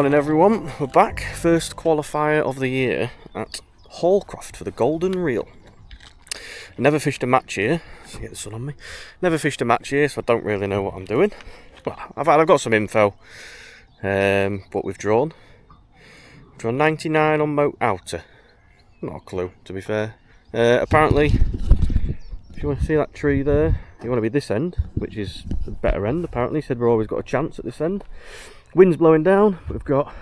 Morning everyone, we're back. First qualifier of the year at Hallcroft for the golden reel. Never fished a match here, so get the sun on me. Never fished a match here, so I don't really know what I'm doing. Well, I've got some info, but we've drawn 99 on Moat Outer. Not a clue, to be fair. Apparently, if you want to see that tree there, you want to be this end, which is the better end. Apparently, said we've always got a chance at this end. Wind's blowing down, but we've got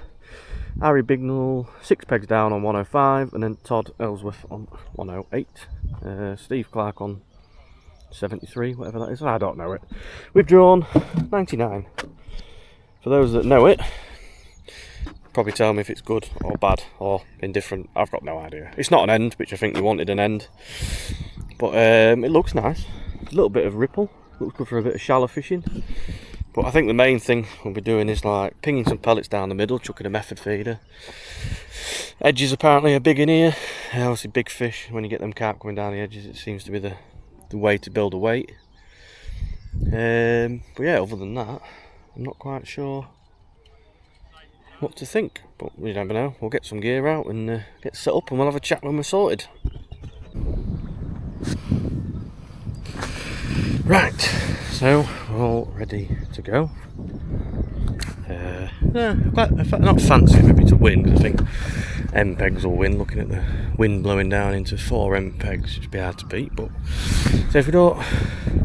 Harry Bignell 6 pegs down on 105, and then Todd Ellsworth on 108. Steve Clark on 73, whatever that is. I don't know it. We've drawn 99. For those that know it, probably tell me if it's good or bad or indifferent. I've got no idea. It's not an end, which I think we wanted an end, but it looks nice. A little bit of ripple. Looks good for a bit of shallow fishing. But I think the main thing we'll be doing is like pinging some pellets down the middle, chucking a method feeder. Edges apparently are big in here. Obviously big fish, when you get them carp coming down the edges, it seems to be the way to build a weight. But yeah, other than that, I'm not quite sure what to think. But we never know. We'll get some gear out and get set up, and we'll have a chat when we're sorted. Right, so we're all ready to go. Not fancy maybe to win, because I think M-pegs will win. Looking at the wind blowing down into 4 M-pegs, it'd be hard to beat. But so if we don't,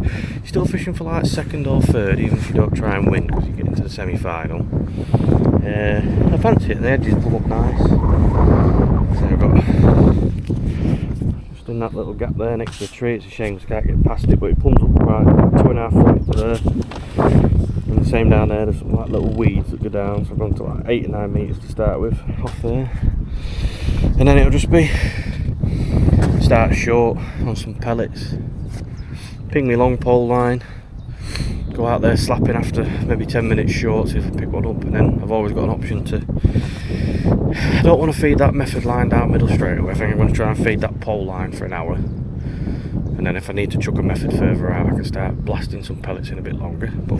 you're still fishing for like second or third, even if you don't try and win, because you get into the semi-final. I fancy it. The edges pull up nice. So I've got in that little gap there next to the tree. It's a shame because I can't get past it, but it plums up right 2.5 foot there. And the same down there, there's some like little weeds that go down, so I've gone to like 8 or 9 metres to start with off there. And then it'll just be start short on some pellets, ping me long pole line, go out there slapping after maybe 10 minutes short, see if I pick one up. And then I've always got an option to, I don't want to feed that method line down middle straight away. I think I'm going to try and feed that pole line for an hour, and then if I need to chuck a method further out, I can start blasting some pellets in a bit longer. But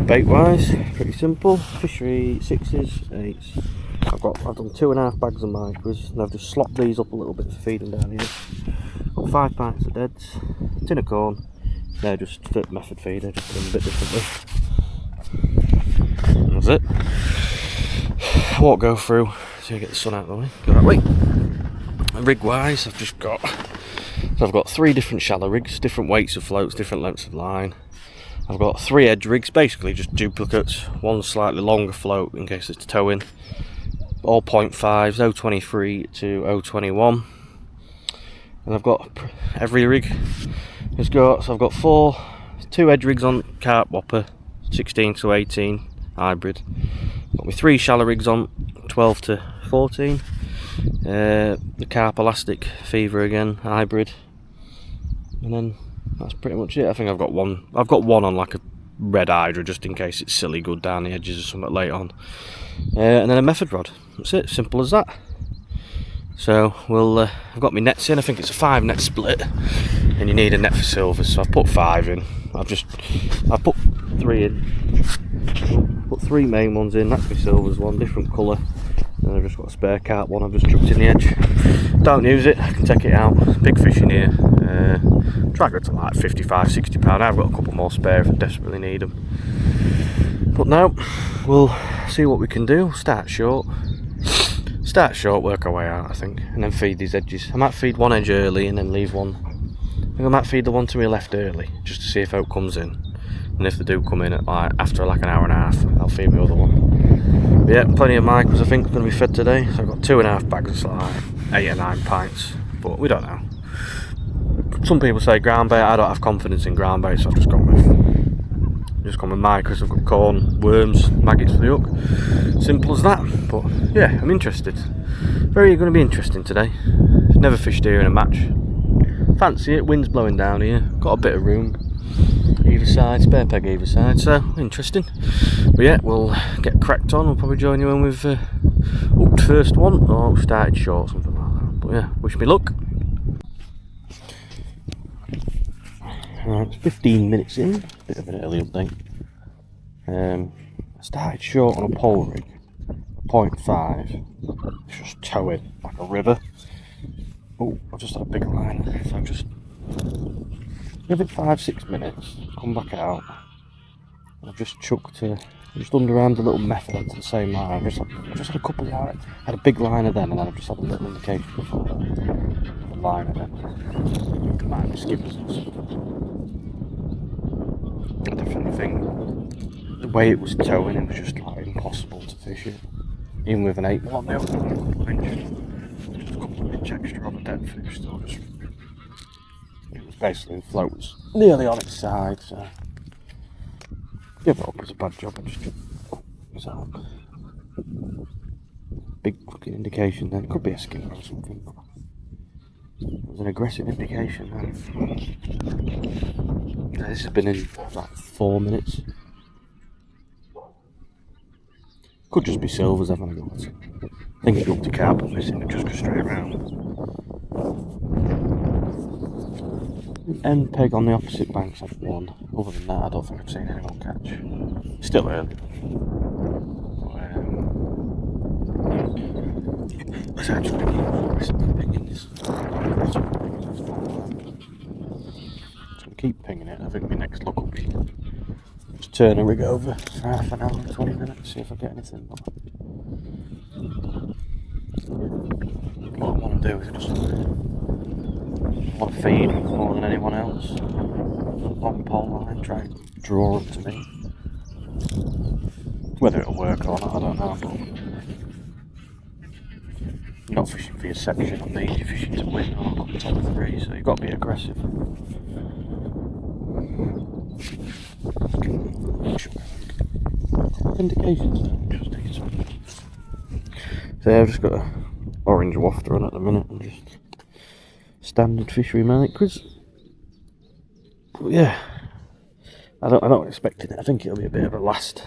bait wise, pretty simple. Fishery 6s, 8s. I've done 2.5 bags of micros, and I've just slopped these up a little bit for feeding down here. Got 5 pints of deads, a tin of corn. They're just fit method feeder, just done a bit differently. That's it. I won't go through, so you get the sun out of the way. Go that way. And rig wise, I've got 3 different shallow rigs, different weights of floats, different lengths of line. I've got 3 edge rigs, basically just duplicates. One slightly longer float in case it's towing. All 0.5s, 0.23 to 0.21. And I've got every rig has got, so I've got 2 edge rigs on carp whopper, 16 to 18 hybrid. Got my 3 shallow rigs on, 12 to 14. The carp elastic fever again, hybrid. And then that's pretty much it. I think I've got one on like a red hydra, just in case it's silly good down the edges or something late on. And then a method rod. That's it, simple as that. So I've got my nets in. I think it's a 5 net split, and you need a net for silver, so I've put 5 in. I've put 3 in. Put 3 main ones in. That's my silvers one, different colour. And I've just got a spare carp one. I've just chucked in the edge. Don't use it. I can take it out. There's big fish in here. Try to go to like £55–60. I've got a couple more spare if I desperately need them. But now we'll see what we can do. Start short, work our way out, I think, and then feed these edges. I might feed one edge early and then leave one. I think I might feed the one to my left early, just to see if out comes in. And if they do come in at after like an hour and a half, I'll feed my other one. But yeah, plenty of micros I think are going to be fed today. So I've got 2.5 bags, like 8 or 9 pints, but we don't know. Some people say ground bait. I don't have confidence in ground bait, so I've just gone with micros. I've got corn, worms, maggots for the hook. Simple as that. But yeah, I'm interested. Very going to be interesting today. Never fished here in a match. Fancy it. Wind's blowing down here. Got a bit of room either side, spare peg either side. So interesting. But yeah, we'll get cracked on. We'll probably join you when we've hooked first one, or we've started short, something like that. But yeah, wish me luck. Right, it's 15 minutes in, bit of an early update. I started short on a pole rig, 0.5. It's just towing like a river. Oh, I've just had a big line, so I've just give it 5-6 minutes, come back out, and I've just chucked just underhand a little method onto the same line. I've just had a couple of lines. I had a big liner then, and then I've just had a little indication before the liner then. Might be skippers or something. I definitely think the way it was towing, it was just like impossible to fish it. Even with an 8mm on the hook, just a couple of inch extra on the dead fish, so it was basically the float was nearly on its side, so give it up as a bad job. I just was that big fucking indication then. It could be a skimmer or something, but it was an aggressive indication then. Yeah, this has been in like 4 minutes. Could just be silvers having a go at it. I think it's up to carp and missing, it just goes straight around. End peg on the opposite bank's had one. Other than that, I don't think I've seen anyone catch. Still early. Let's actually keep pinging this. Just keep pinging it. I think my next look will be just turn a rig over for half an hour, 20 minutes, see if I get anything. What I want to do is just want to feed more than anyone else. Long pole line, try and draw them to me. Whether it'll work or not, I don't know. But you're not fishing for your section on these, you're fishing to win or on top of 3, so you've got to be aggressive. Indications there, so yeah, I've just got a orange wafter on at the minute and just standard fishery mate, because yeah, I don't expect it. I think it'll be a bit of a last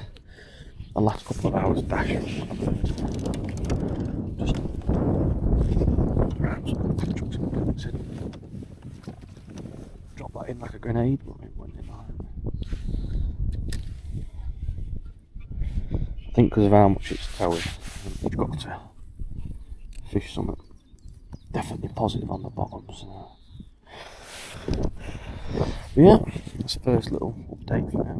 couple of hours dash. Just grab some chuck some bullets in, drop that in like a grenade, but it went in like. I think because of how much it's towing, you've got to fish something definitely positive on the bottom. So yeah, that's the first little update for now.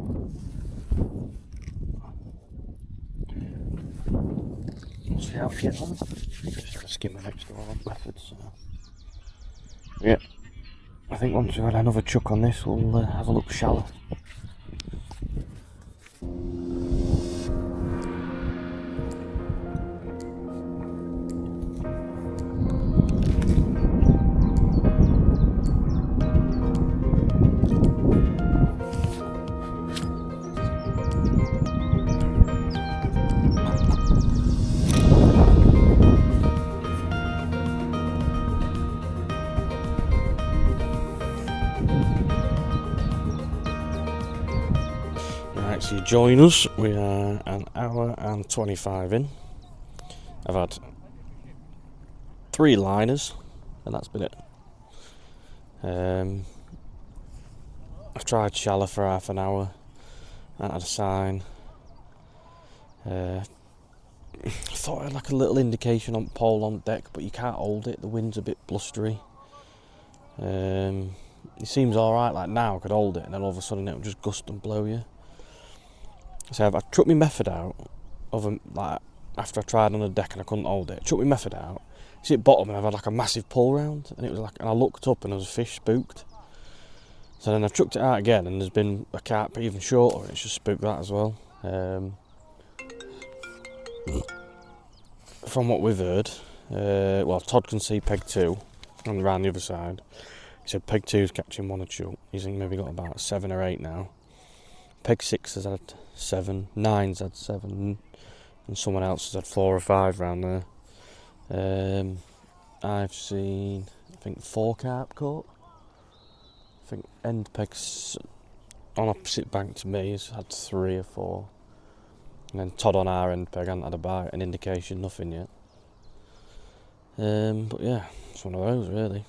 We'll see how we get on. Just a skimmer next door on methods. So yeah, I think once we've had another chuck on this, we'll have a look shallow. Right, so you join us, we are an hour and 25 in. I've had 3 liners and that's been it. I've tried shallow for half an hour, I had a sign. I thought I had like a little indication on pole on deck, but you can't hold it, the wind's a bit blustery. It seems alright, like now I could hold it and then all of a sudden it'll just gust and blow you. So I took my method out of like after I tried on the deck and I couldn't hold it. Took my method out. It's at bottom and I've had like a massive pull round, and it was like, and I looked up and there was a fish spooked. So then I've chucked it out again and there's been a carp even shorter and it's just spooked that as well. From what we've heard, well, Todd can see peg 2 and around the other side. He said peg 2's catching 1 or 2. He's maybe got about 7 or 8 now. Peg 6 has had 7, 9's had 7, and someone else has had 4 or 5 round there. I've seen, I think, 4 carp caught. I think end peg's on opposite bank to me has had 3 or 4. And then Todd on our end peg hasn't had a bite, an indication, nothing yet. But yeah, it's one of those really.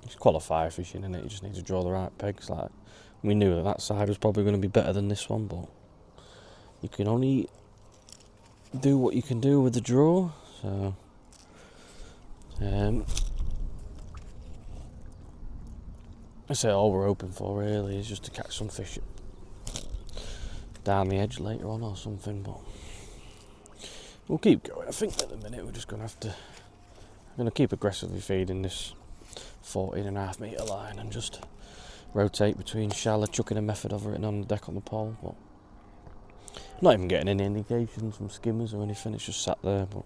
It's qualifier fishing, innit? You just need to draw the right pegs. Like, we knew that side was probably going to be better than this one, but you can only do what you can do with the draw. So I say all we're hoping for really is just to catch some fish down the edge later on or something, but we'll keep going. I think at the minute we're just going to have to, I'm going to keep aggressively feeding this 14.5 metre line and just rotate between shallow, chucking a method over it and on the deck on the pole. But I'm not even getting any indications from skimmers or anything, it's just sat there. But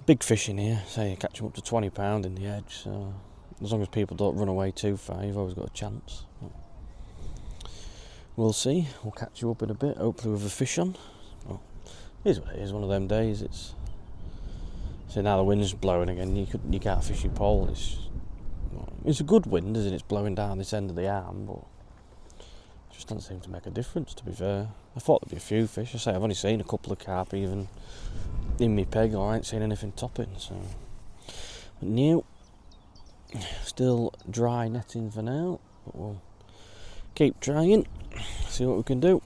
big fish in here, say you catch them up to £20 in the edge, so as long as people don't run away too far, you've always got a chance. But we'll see, we'll catch you up in a bit, hopefully with a fish on. Well, it is what it is, one of them days. It's so now the wind's blowing again, you can't fish your pole. It's a good wind, isn't it? It's blowing down this end of the arm, but it just doesn't seem to make a difference, to be fair. I thought there'd be a few fish. I say I've only seen a couple of carp even in my peg, or I ain't seen anything topping, so but new. Still dry netting for now, but we'll keep trying, see what we can do.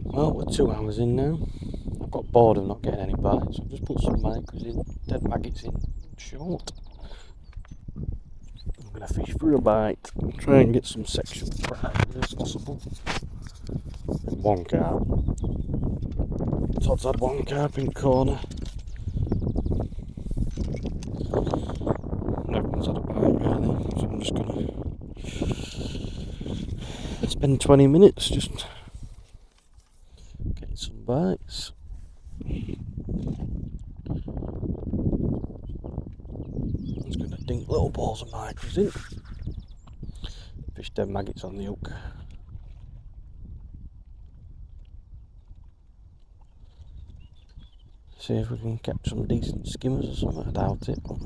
Well, we're 2 hours in now. I've got bored of not getting any bites, so I've just put some micros in, dead maggots in short. I'm going to fish for a bite, try and get some sexual prize as possible. And one carp. Todd's had one carp in corner. Everyone's had a bite really, so I'm just going to spend 20 minutes just getting some bites. I'm just going to dink little balls of micros in. Fish dead maggots on the hook. See if we can catch some decent skimmers or something. I doubt it. But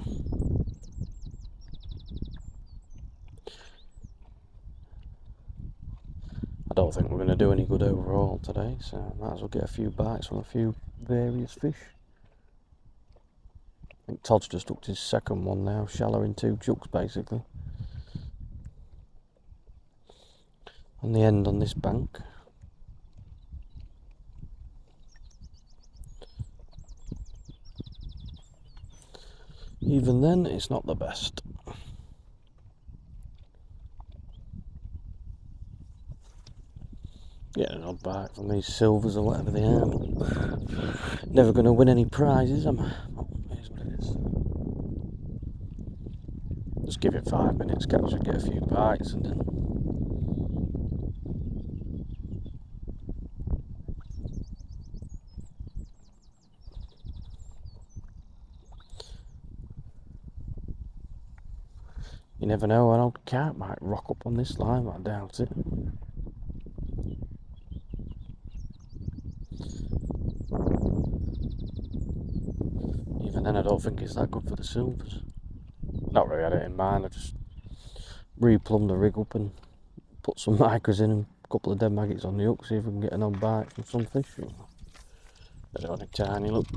I don't think we're going to do any good overall today, so might as well get a few bites from a few various fish. I think Todd's just hooked his second one now, shallow in 2 jugs basically. On the end on this bank. Even then, it's not the best. Get an odd bite from these silvers or whatever they are. Never going to win any prizes, am I? It is what it is. Just give it 5 minutes, catch and get a few bites, and then you never know, an old carp might rock up on this line, but I doubt it. Even then, I don't think it's that good for the silvers. Not really had it in mind, I just replumbed the rig up and put some micros in and a couple of dead maggots on the hook, see if we can get an odd bite from some fish. They're only tiny, look.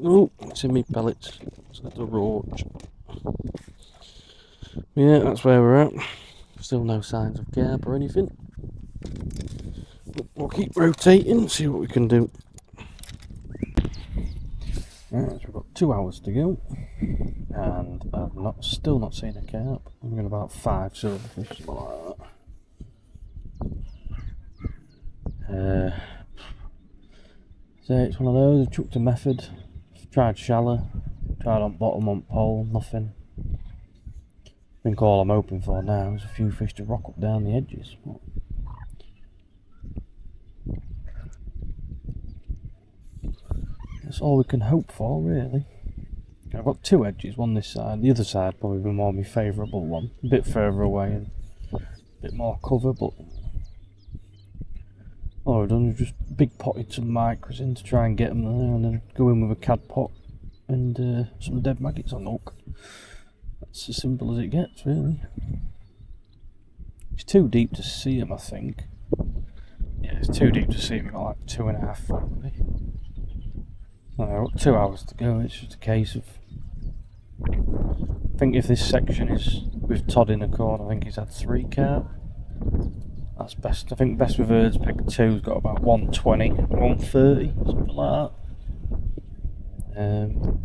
Oh, it's in me pellets, it's a little roach. Yeah, that's where we're at. Still no signs of carp or anything. We'll keep rotating, see what we can do. Right, so we've got 2 hours to go, and I've still not seen a carp. I'm got about 5 silverfish, something like that. So it's one of those. I've chucked a method, tried shallow, tried on bottom, on pole, nothing. I think all I'm hoping for now is a few fish to rock up down the edges. That's all we can hope for, really. I've got 2 edges, one this side, the other side probably be more my favourable one, a bit further away and a bit more cover, but all I've done is just big potted some micros in to try and get them there, and then go in with a cad pot and some dead maggots on the hook. That's as simple as it gets, really. It's too deep to see them, I think. Yeah, it's too deep to see them, got like 2.5 foot. I've got 2 hours to go, it's just a case of, I think if this section is with Todd in the corner, I think he's had 3 carp. That's best. I think best with birds peg 2's got about 120, 130, something like that.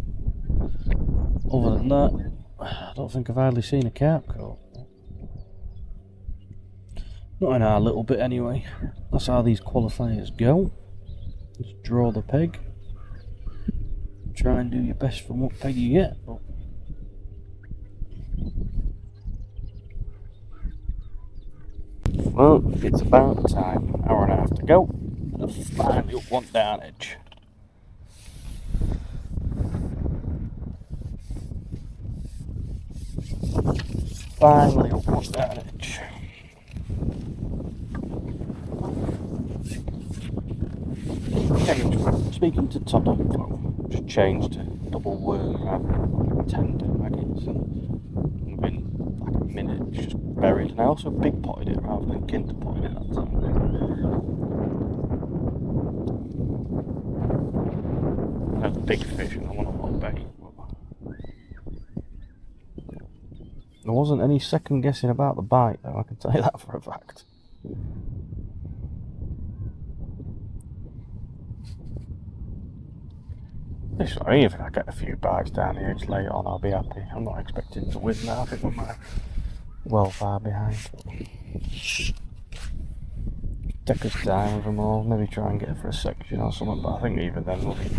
Other than that, I don't think I've hardly seen a carp caught. Not in our little bit anyway. That's how these qualifiers go. Just draw the peg. Try and do your best from what peg you get. But well, it's about time. An hour and a half to go. And finally up one down edge. Finally up one down edge. Speaking to Todd Hallcroft, just changed to double worm rather than tender maggots, and within like a minute it's just buried. And I also big potted it rather than kinder potted it that time. There's a big fish and I want a lot of bait. There wasn't any second guessing about the bite though, I can tell you that for a fact. Even if I get a few bites down here, it's late on, I'll be happy. I'm not expecting to win now, I think we might well far behind. Take us time with them all, maybe try and get it for a section or something, but I think even then we'll be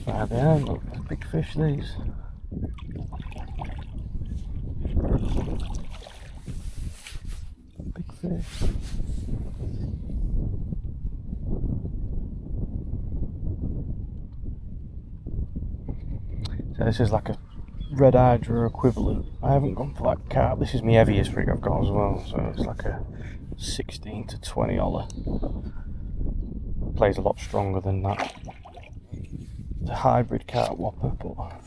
far behind. Look, there's big fish these. Big fish. So this is like a red hydra equivalent. I haven't gone for like carp. This is my heaviest rig I've got as well. So it's like a 16 to 20 oller. Plays a lot stronger than that. It's a hybrid carp whopper, but I'm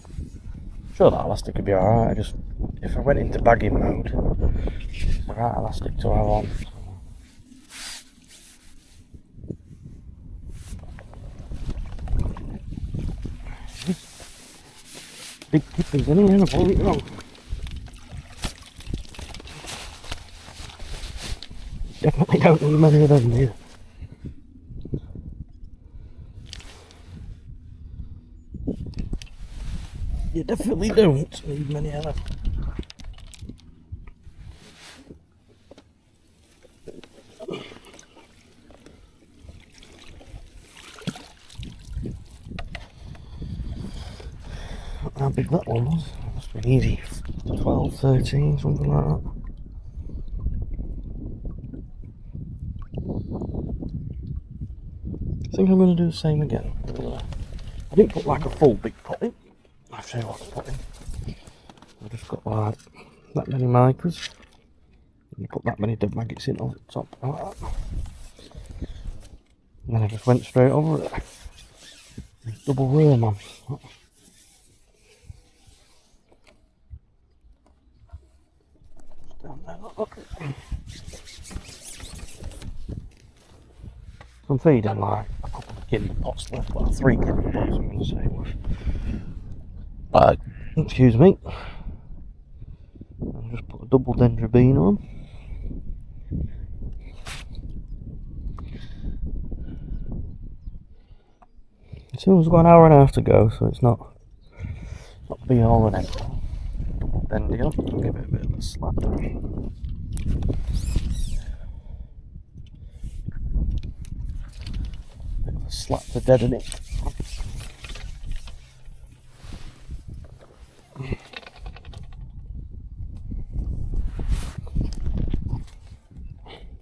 sure that elastic could be alright. If I went into bagging mode, it's the right elastic to have on. Big kippers in here, I've already wrong. Definitely don't need many of them here. You definitely don't need many of them. How big that one was? Must have been easy. 12, 13, something like that. I think I'm going to do the same again. I didn't put like a full big pot in. I'll show you what I put in. I just got like that many micros. And put that many dead maggots in over the top like that. And then I just went straight over it. Double worm on. Down there, look. I'm feeding like a couple of kinder pots left, well 3 kinder pots I'm going to say with. Excuse me. I'll just put a double dendrobine on. Still has got an hour and a half to go, so it's not be all and end. Double dendy on, give it a bit of a slap. Bit of a slap to deaden it.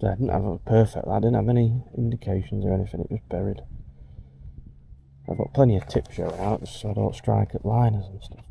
So I didn't have a perfect, I didn't have any indications or anything, it was buried. I've got plenty of tips showing out just so I don't strike at liners and stuff.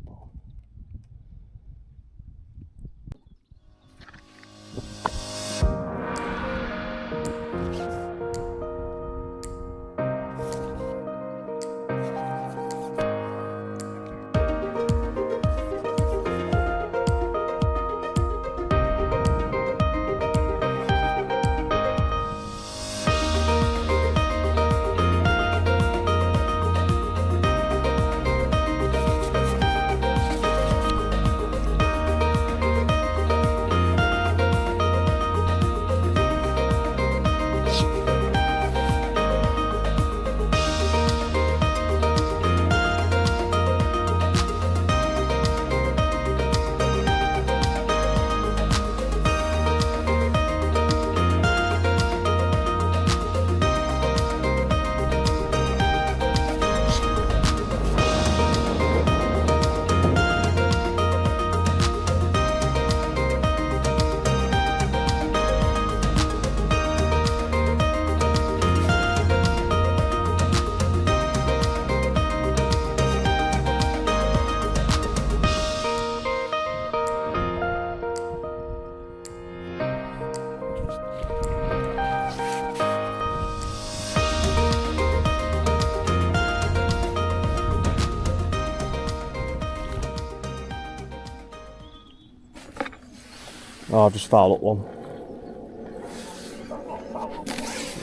Oh, I've just fouled up one.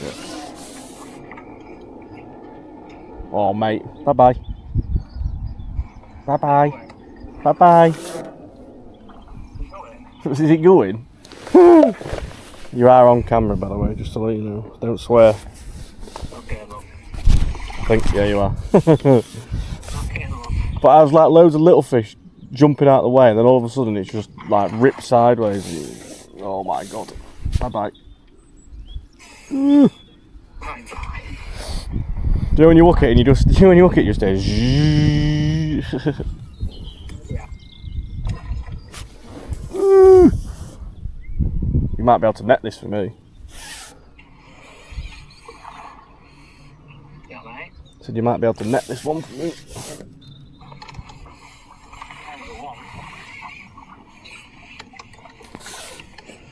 Yeah. Oh, mate. Bye-bye. Bye-bye. Bye-bye. Is it going? You are on camera, by the way, just to let you know. Don't swear. Okay, look. I think, yeah, you are. Okay, look. But I was like loads of little fish jumping out of the way, and then all of a sudden it's just like ripped sideways. Oh my god. Bye-bye. Bye-bye. Do you know when you look at it and you just, do you know when you look at it, you just say, Yeah. You might be able to net this for me. Yeah, mate. Said you might be able to net this one for me.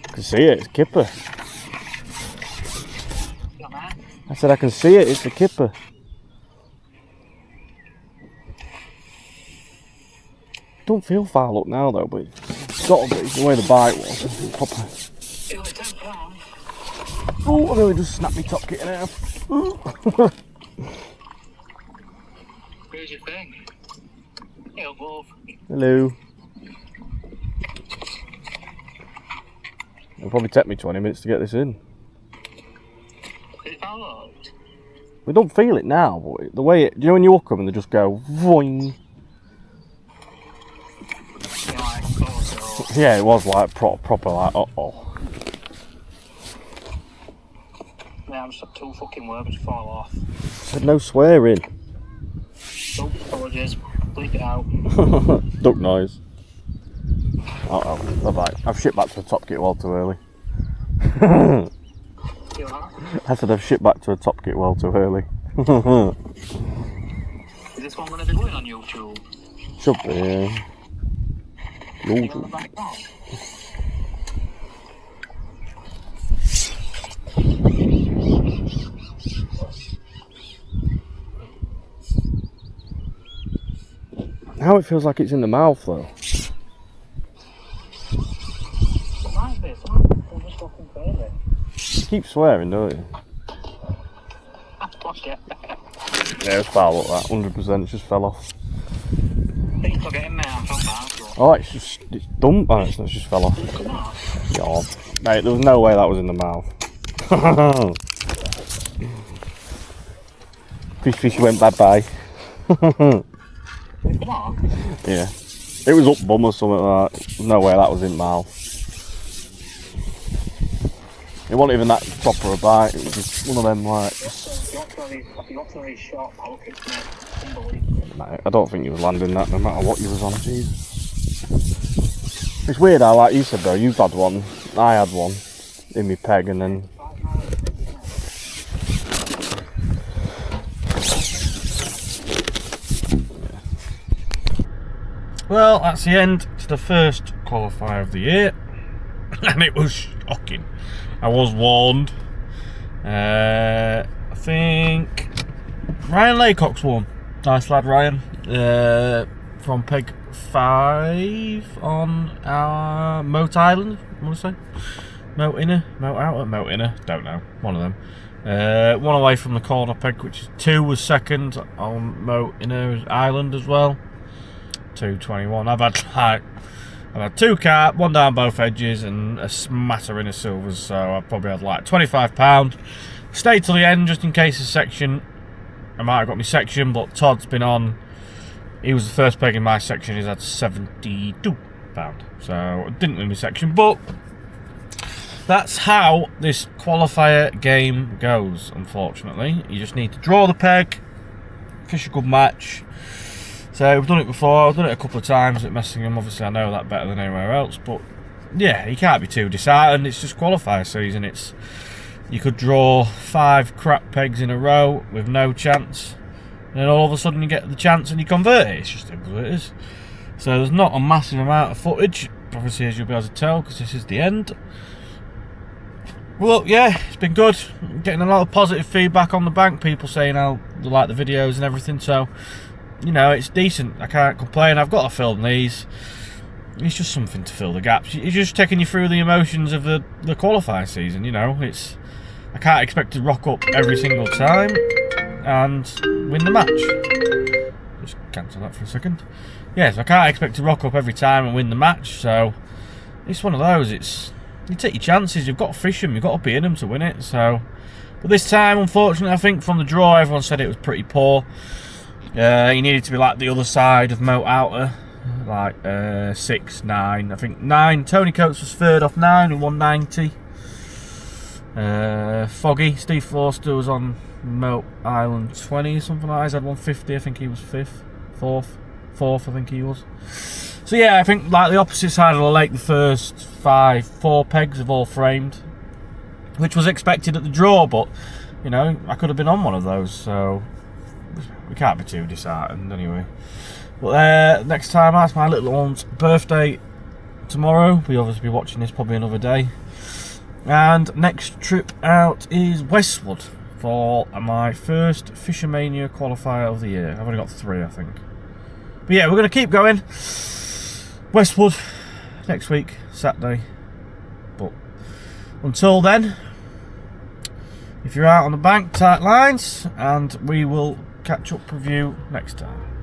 I can see it, it's kipper. Yeah, mate. I said I can see it, it's a kipper. Don't feel foul up now though, but it's got to be the way the bite was. Proper. It was 10 pounds. Oh, I nearly just snapped my top kit in half. Here's your thing. It'll move. Hello. It'll probably take me 20 minutes to get this in. It's followed. We don't feel it now, but the way it, do you know when you hook them and they just go voing? Yeah, like, also. Yeah, it was like proper like uh-oh. Yeah, I'm just too fucking worms fall off. Said no swearing. Don't apologize. Bleep it out. Duck noise. Uh-oh, bye-bye. I've shipped back to the top kit well too early. You are? I said I've shipped back to the top kit well too early. Is this one going to be going on YouTube? Should be, yeah. You on the YouTube. back now? Now it feels like it's in the mouth though. It might be. Someone just fucking crazy. You keep swearing, don't you? Fuck it. Yeah, it's foul up that, 100%, it just fell off. Thanks for getting me. I'm from Hallcroft. Oh, it's dumb. Oh, it's just fell off. Come on. God. Mate, there was no way that was in the mouth. Fish went bye-bye. Come on. Yeah. It was up bum or something like that. No way that was in the mouth. It wasn't even that proper a bite, it was just one of them like... You got very sharp pockets, mate. Unbelievable. Mate, I don't think you was landing that no matter what you was on, Jesus. It's weird how, like you said though, you've had one, I had one in my peg and then... Well, that's the end. It's the first qualifier of the year. And it was shocking. I was warned. I think Ryan Laycock's won. Nice lad, Ryan. From peg 5 on our Moat Island, I want to say. Moat Inner, Moat Outer, Moat Inner, don't know. One of them. One away from the corner peg, which is 2 was second on Moat Inner Island as well. 221. I've had 2 carp, 1 down both edges, and a smattering of silvers. So I've probably had like £25. Stayed till the end just in case of section. I might have got my section, but Todd's been on. He was the first peg in my section. He's had £72. So I didn't win my section, but that's how this qualifier game goes. Unfortunately, you just need to draw the peg, fish a good match. So we've done it before, I've done it a couple of times at Messingham, obviously I know that better than anywhere else, but yeah, you can't be too disheartened, it's just qualifier season. You could draw 5 crap pegs in a row with no chance, and then all of a sudden you get the chance and you convert it. It's just what it is. So there's not a massive amount of footage, obviously, as you'll be able to tell, because this is the end. Well, yeah, it's been good. I'm getting a lot of positive feedback on the bank, people saying how they like the videos and everything, so you know, it's decent. I can't complain. I've got to film these. it's just something to fill the gaps. It's just taking you through the emotions of the qualifier season, you know. I can't expect to rock up every single time and win the match. Just cancel that for a second. Yes, I can't expect to rock up every time and win the match, so it's one of those. You take your chances, you've got to fish them, you've got to be in them to win it. So, but this time, unfortunately, I think from the draw, everyone said it was pretty poor. You needed to be like the other side of Moat Outer, like 6, 9. I think 9. Tony Coates was third off 9 with 190. Foggy, Steve Forster was on Moat Island 20, something like that. He's had 150. I think he was 5th, 4th. I think he was. So yeah, I think like the opposite side of the lake, the first 4 pegs have all framed, which was expected at the draw. But you know, I could have been on one of those, so we can't be too disheartened anyway. But next time, that's my little one's birthday tomorrow. We obviously be watching this probably another day. And next trip out is Westwood for my first Fishermania qualifier of the year. I've only got 3, I think. But yeah, we're going to keep going. Westwood next week, Saturday. But until then, if you're out on the bank, tight lines, and we will catch up with you next time.